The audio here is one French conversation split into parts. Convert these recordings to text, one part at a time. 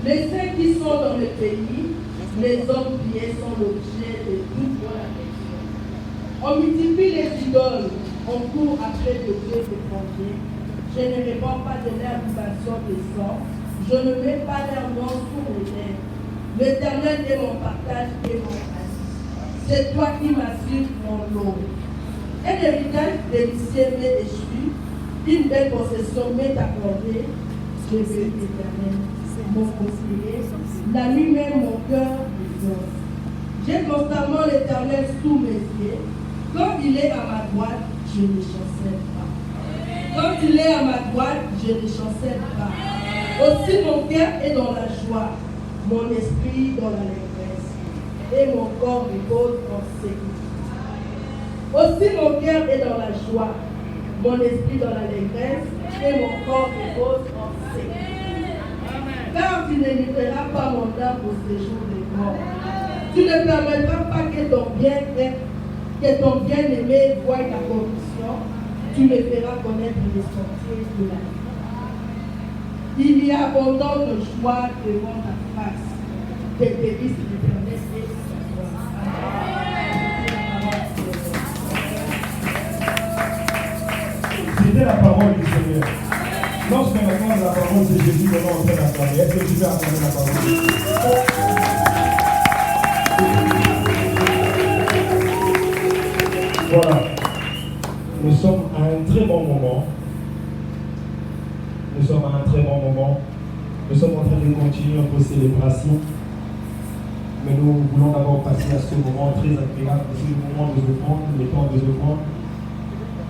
Les saints qui sont dans le pays, Les hommes pieux sont l'objet de toute bonne affection. On multiplie les idoles, on court après de Dieu étrangers. Je ne réponds pas de leur libation de sang, je ne mets pas leur nom sur les lèvres. L'Éternel est mon partage et mon asile. C'est toi qui m'assures mon nom. Un héritage délicieux m'est échu, une belle possession m'est accordée. Je suis l'Éternel, mon conseiller. La nuit même mon cœur rejoice. J'ai constamment l'Éternel sous mes yeux. Quand il est à ma droite, je ne chancelle pas. Quand il est à ma droite, je ne chancelle pas. Aussi mon cœur est dans la joie, mon esprit dans l'allégresse, et mon corps repose en sécurité. Aussi mon cœur est dans la joie, mon esprit dans l'allégresse, et mon corps repose en sécurité. Car tu ne livreras pas mon âme au séjour des morts. Tu ne permettras pas que ton bien-aimé voie ta corruption. Tu me feras connaître les sentiers de la vie. Il y a abondant de joie devant ta face. Tes délices l'éternel et sa gloire. C'était la parole du Seigneur. Lorsqu'on entend la parole de Jésus, comment on fait la parole? Est-ce que tu peux entendre la parole? Voilà. Nous sommes à un très bon moment. Nous sommes à un très bon moment. Nous sommes en train de continuer notre célébration. Mais nous voulons d'abord passer à ce moment très agréable, c'est le moment de offrandes, le temps des offrandes.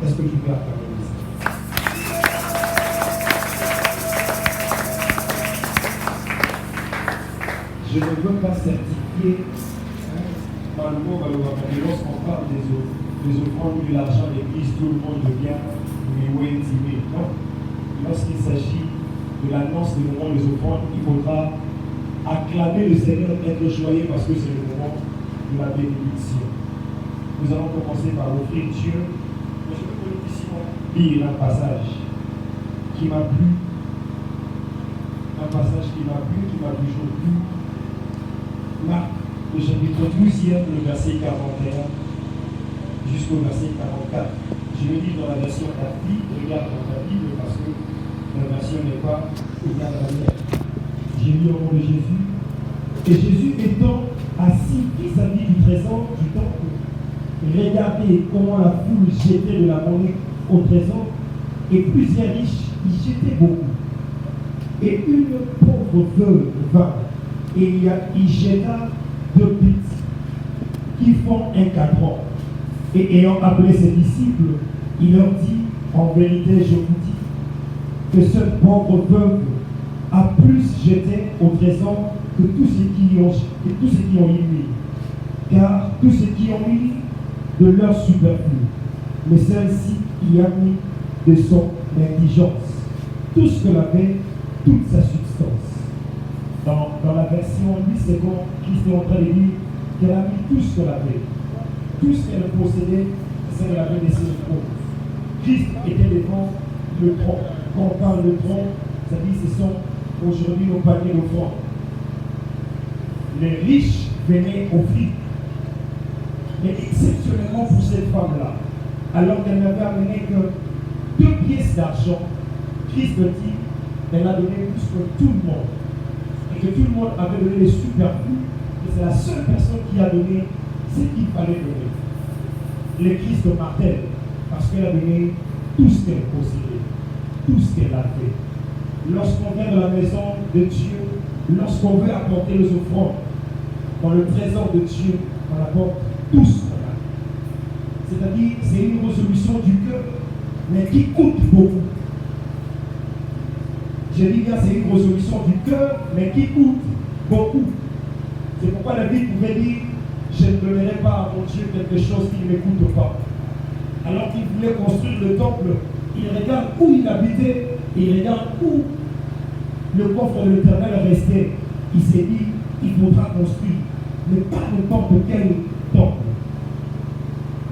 Est-ce que tu peux acclamer ça? Je ne veux pas certifier, malheureusement, mais lorsqu'on parle des offrandes, de l'argent, l'église, tout le monde devient timide. Non. Lorsqu'il s'agit de l'annonce du moment des offrandes, il faudra acclamer le Seigneur, être joyeux parce que c'est le moment de la bénédiction. Nous allons commencer par offrir Dieu. Mais je veux que nous puissions lire un passage qui m'a plu. Un passage qui m'a plu, qui m'a toujours plu. Marc, le chapitre 12e, le verset 41 jusqu'au verset 44. Je le lis dans la version Capri, regarde dans ta Bible parce que la version n'est pas égale à la mienne. J'ai lu au nom de Jésus. Et Jésus étant assis vis-à-vis du trésor du temple, regardez comment la foule jetait de la monnaie au trésor, et plusieurs riches y jetaient beaucoup. Et une pauvre veuve vint, et y jeta 2 pittes qui font un cadran. Et ayant appelé ses disciples, il leur dit, en vérité, je vous dis, que cette pauvre veuve a plus jeté au trésor que tous ceux qui ont eu mis. Car tous ceux qui ont mis de leur superflu, mais celle-ci y a mis de son indigence tout ce qu'elle avait, toute sa substance. Dans la version 8 secondes, Christ est en train de dire qu'elle a mis tout ce qu'elle avait. Tout ce qu'elle possédait, c'est qu'elle avait laissé le trône. Christ était devant le trône. Quand on parle de trône, ça dit que ce sont aujourd'hui nos paniers d'offrandes. Les riches venaient offrir. Mais exceptionnellement pour cette femme-là, alors qu'elle n'avait amené que 2 pièces d'argent, Christ dit qu'elle a donné plus que tout le monde. Et que tout le monde avait donné les superflus. Et c'est la seule personne qui a donné ce qu'il fallait donner. Le Christ martèle, parce qu'elle a donné tout ce qu'elle possédait, tout ce qu'elle avait. Lorsqu'on vient dans la maison de Dieu, lorsqu'on veut apporter les offrandes dans le trésor de Dieu, on apporte tout ce qu'on a. C'est-à-dire, c'est une résolution du cœur, mais qui coûte beaucoup. Je dis bien, c'est une résolution du cœur, mais qui coûte beaucoup. C'est pourquoi la Bible pouvait dire, je ne donnerai pas à mon Dieu quelque chose qui ne me coûte pas. Alors qu'il voulait construire le temple, il regarde où il habitait, et il regarde où le coffre de l'Éternel restait. Il s'est dit, il faudra construire, mais pas n'importe quel temple.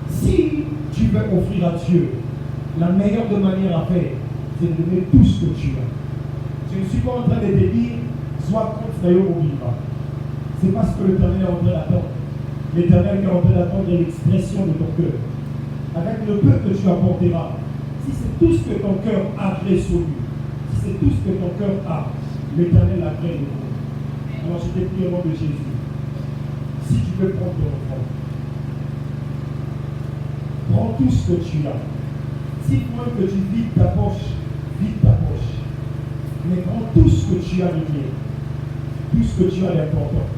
Si tu veux offrir à Dieu, la meilleure de manière à faire, c'est de donner tout ce que tu as. Je ne suis pas en train de te dire, sois contre d'ailleurs au vivant. c'est pas ce que l'Éternel est en train d'attendre. L'Éternel est en train d'attendre l'expression de ton cœur. Avec le peu que tu apporteras, si c'est tout ce que ton cœur a résolu, si c'est tout ce que ton cœur a, l'Éternel a créé le monde. Alors je te prie au nom de Jésus. Si tu peux prendre ton enfant, prends tout ce que tu as. Si moi que tu vides ta poche, vide ta poche. Mais prends tout ce que tu as de bien, tout ce que tu as d'important.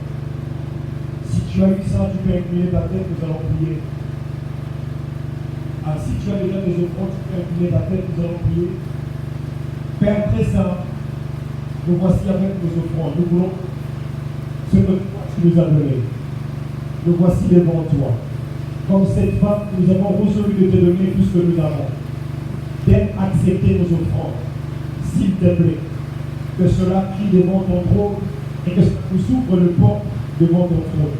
Si tu as eu ça, tu peux incliner ta tête, nous allons prier. Ah, si tu as déjà des offrandes, tu peux incliner ta tête, nous allons prier. Père très saint, nous voici avec nos offrandes. Nous voulons ce que tu nous as donné. Nous voici devant toi. Comme cette femme, nous avons résolu de te donner tout ce que nous avons. D'être accepter nos offrandes. S'il te plaît, que cela crie devant ton trône et que ça nous ouvre le port devant ton trône.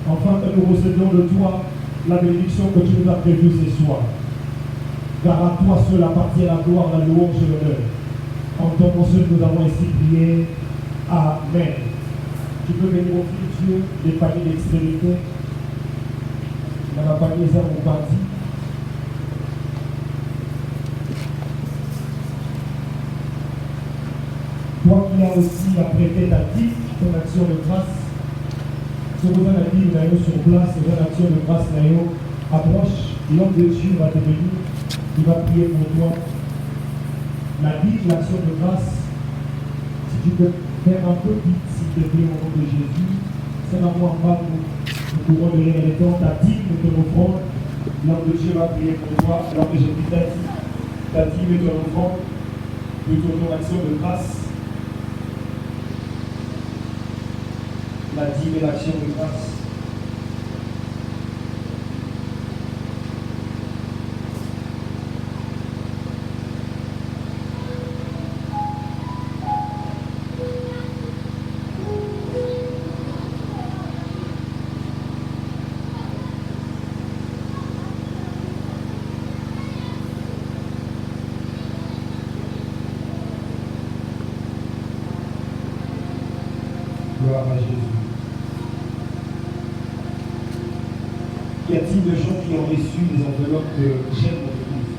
Enfin, que nous recevions de toi la bénédiction que tu nous as prévue ce soir. Car à toi seul appartient la gloire, la louange et l'honneur. En ton nom seul, nous avons ainsi prié. Amen. Tu peux venir offrir Dieu des paniers d'extrémité. Dans la panier, ça, on partit. Toi qui as aussi apprêté ta dîme, ton action de grâce, si vous en avez dit, vous allez sur place, vous avez action de grâce, approche, l'homme de Dieu va te venir, il va prier pour toi. La dîme, l'action de grâce, si tu peux faire un peu vite, s'il te plaît, au nom de Jésus, c'est la moi en bas, nous pourrons donner les temps, ta dîme, nous te offrons, l'homme de Dieu va prier pour toi, l'homme de Jésus ta dîme et ton offrande, plutôt ton action de grâce. La dîme et l'action de grâce. Gloire à Jésus. Y a-t-il de gens qui ont reçu des enveloppes de J'aime mon église?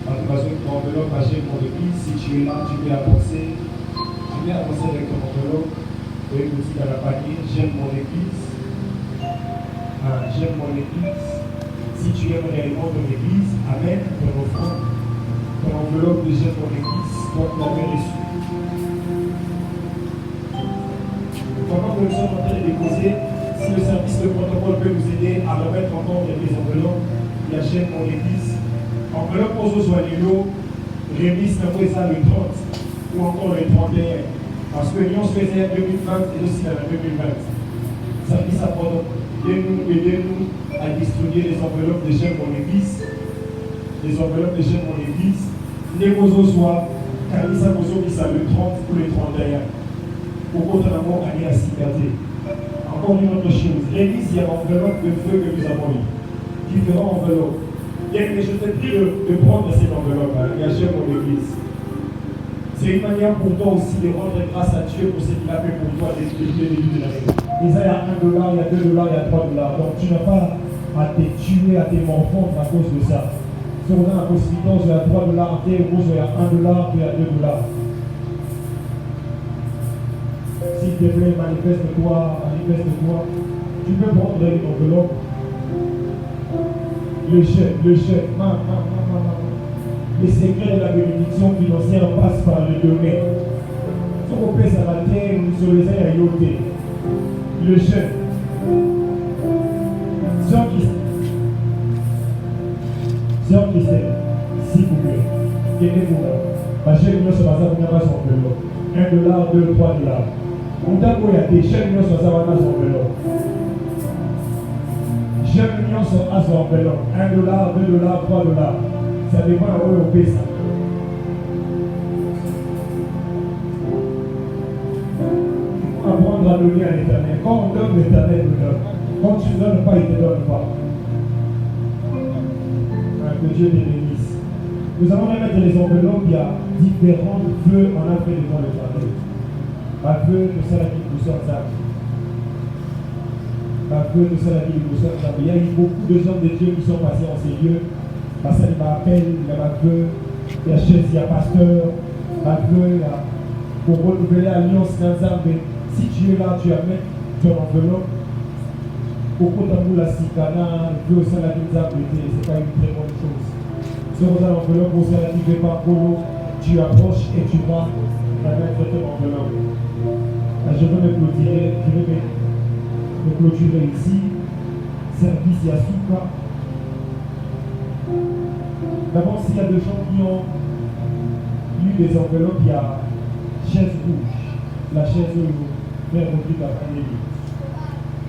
En occasion de ton enveloppe à J'aime mon église, si tu es là, tu peux avancer. Tu peux avancer avec ton enveloppe. Et aussi dans la panier, J'aime mon église. J'aime mon église. Si tu aimes réellement ton église, Amen, ton offrande, ton enveloppe de J'aime mon église, toi qui l'avais reçu. Pendant que nous sommes en train de déposer, si le service de protocole peut nous aider à remettre encore les enveloppes, il y a J'aime mon église. Enveloppe pour ce soit remise ça le 30 ou encore le 31. Parce que l'Union se faisait en 2020 et aussi en 2020. Service à protocole, aidez-nous à distribuer les enveloppes de J'aime mon église. Les enveloppes de J'aime mon église. Les mosos soient, car ils savent le 30 ou le 31. Pour contre l'amour aller à Cicaté. Encore une autre chose, l'église, il y a l'enveloppe de feu que nous avons eu. Différentes enveloppes. Et je te prie de prendre cette enveloppe et agir mon église. C'est une manière pour toi aussi de rendre grâce à Dieu pour ce qu'il a fait pour toi depuis le début de l'année. Il y a $1, il y a $2, il y a $3. Donc tu n'as pas à te tuer, à te morfondre à cause de ça. Si on a la possibilité, il y a $3, il y a $1, il y a $2, il y a $2. S'il te plaît, manifeste-toi. Tu peux prendre une enveloppe. Le chef. Les secrets de la bénédiction financière passent par le domaine. Si on peut s'arrêter, nous sur les ailes à yoter. Le chef. Sœur Christelle, s'il vous plaît, aidez-moi. Ma chère, nous sommes à ça, $1, $2, $3. On t'a des chaînes sur sa enveloppe. Chaque million sur à son enveloppe. $1, $2, $3. Ça dépend à où on paie ça. Il faut apprendre à donner à l'Éternel. Quand on donne, l'Éternel nous donne. Quand tu ne donnes pas, il ne te donne pas. Que Dieu te bénisse. Nous allons remettre les enveloppes. Il y a différents feux en Afrique devant l'Éternel. Un feu, nous sommes qui nous sommes ça. ma veuve, nous sommes la ville de Boston. Il y a eu beaucoup de gens de Dieu qui sont passés en ces lieux. Ma salle, il m'appelle, il y a ma veuve, il y a chaise, il y a pasteur, ma veuve, pour renouveler l'alliance d'Anzambe. Si tu es là, tu amènes ton enveloppe. Beaucoup d'amour, la Sikana, Dieu au sein de la ville d'Anzambe, c'est pas une très bonne chose. Si on a l'enveloppe au sein de la ville de Pacolo, tu approches et tu vas mettre ton enveloppe. Je veux me clôturer ici. Service Yasuka. D'abord, s'il y a des gens qui ont eu des enveloppes, il y a chaise rouge. La chaise vers Rodrigue à Pandémie.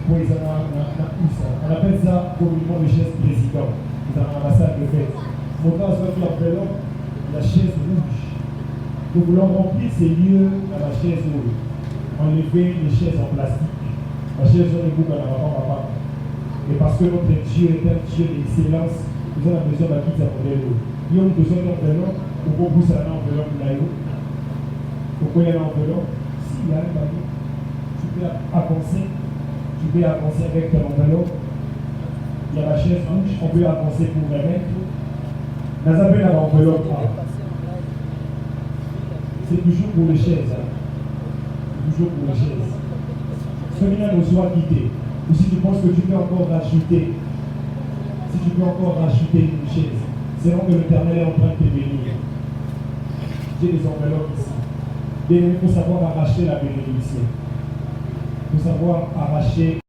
Pour les on appelle ça communément le chaise président. Ils ont l'ambassade de fête. Mon cas, soit qui enveloppe, la chaise rouge. Nous voulons remplir ces lieux à la chaise rouge. Enlever les chaises en plastique. La chaise rouge, nous allons pas. Et parce que notre Dieu est un Dieu d'excellence, nous avons besoin de la vie de modèle. Nous avons besoin d'enveloppe pour qu'on pousse à l'enveloppe là. Pourquoi il y a l'enveloppe? S'il y a un bateau, tu peux avancer. Tu peux avancer avec ton enveloppe. Il y a la chaise rouge, on peut avancer pour remettre. Nous avons l'enveloppe là. C'est toujours pour les chaises. Toujours pour les chaises. Celui-là nous soit guidé. Ou si tu penses que tu peux encore rajouter, une chaise, c'est donc que l'Éternel est en train de te bénir. J'ai des enveloppes ici. Et il faut savoir arracher la bénédiction. Il faut savoir arracher